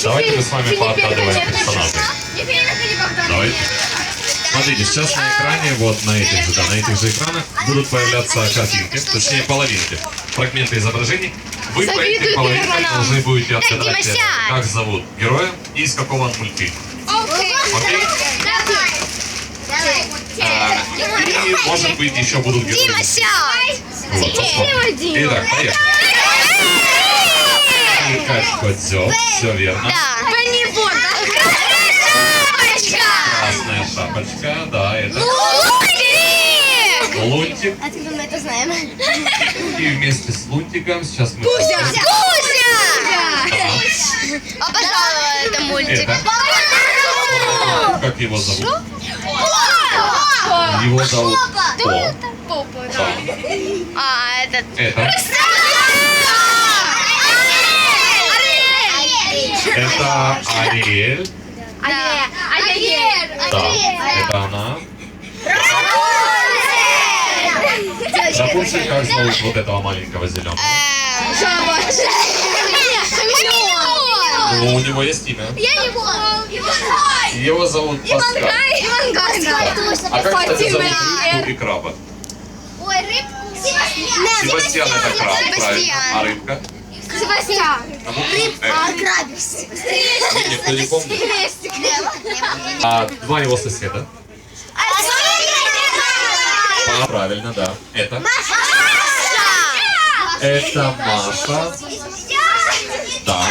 Давайте мы с вами поотгадываем персонажей. Давайте. Смотрите, сейчас на экране, вот на этих же экранах будут появляться картинки, точнее половинки, фрагменты изображений. Вы по этим половинкам должны будете отгадать, как зовут героя и из какого он мультфильма. Окей? И, может быть, еще будут герои. Вот, посмотрим. Итак, поехали. Козел, все верно. Красная шапочка, да, это. Лунтик. Откуда мы это знаем? И вместе с Лунтиком сейчас мы... Кузя! Да. Обожала это мультик. Это. Как его зовут? Его зовут По. Попа, Да. А, этот... Это. Это Ариэль. Да, это она. Рапунцель, как зовут вот этого маленького зеленого? Ну, у него есть имя. Его зовут Паскаль. А как, кстати, зовут рыбку и краба? Ой, рыбку. Себастьян это краб, правильно. А рыбка? Себастьян. На букву F. Крабис. Никто не помнит. А два его соседа. Правильно, да. Это? Это Маша. Да,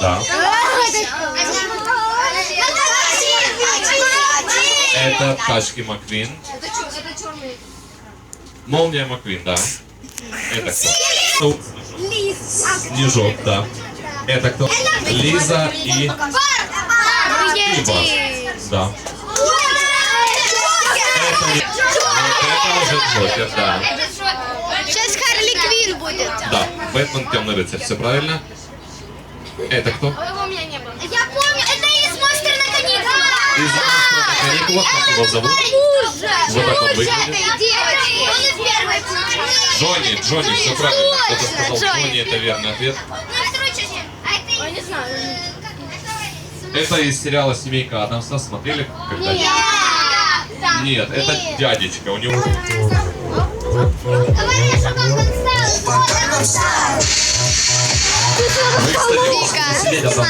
да. Это Тачки Маквин. Молния Маквин, да. Это кто? Снежок, да. Это кто? Лиза и... Бас. Да. Это уже Джокер, да. Сейчас Харли Квинн будет. Да, Бэтмен, Темный рыцарь, все правильно. Это кто? Его у меня не было. Я помню, это из «Монстра на каникулах». Из «Монстра на каникулах», как его зовут? Вот так он выглядит. Джонни, все правильно. Кто-то сказал Джонни, это верный ответ. Не знаю. Это из сериала «Семейка Адамса». Смотрели когда-нибудь? Нет, это дядечка. У него... Вы, кстати, можете сидеть, а там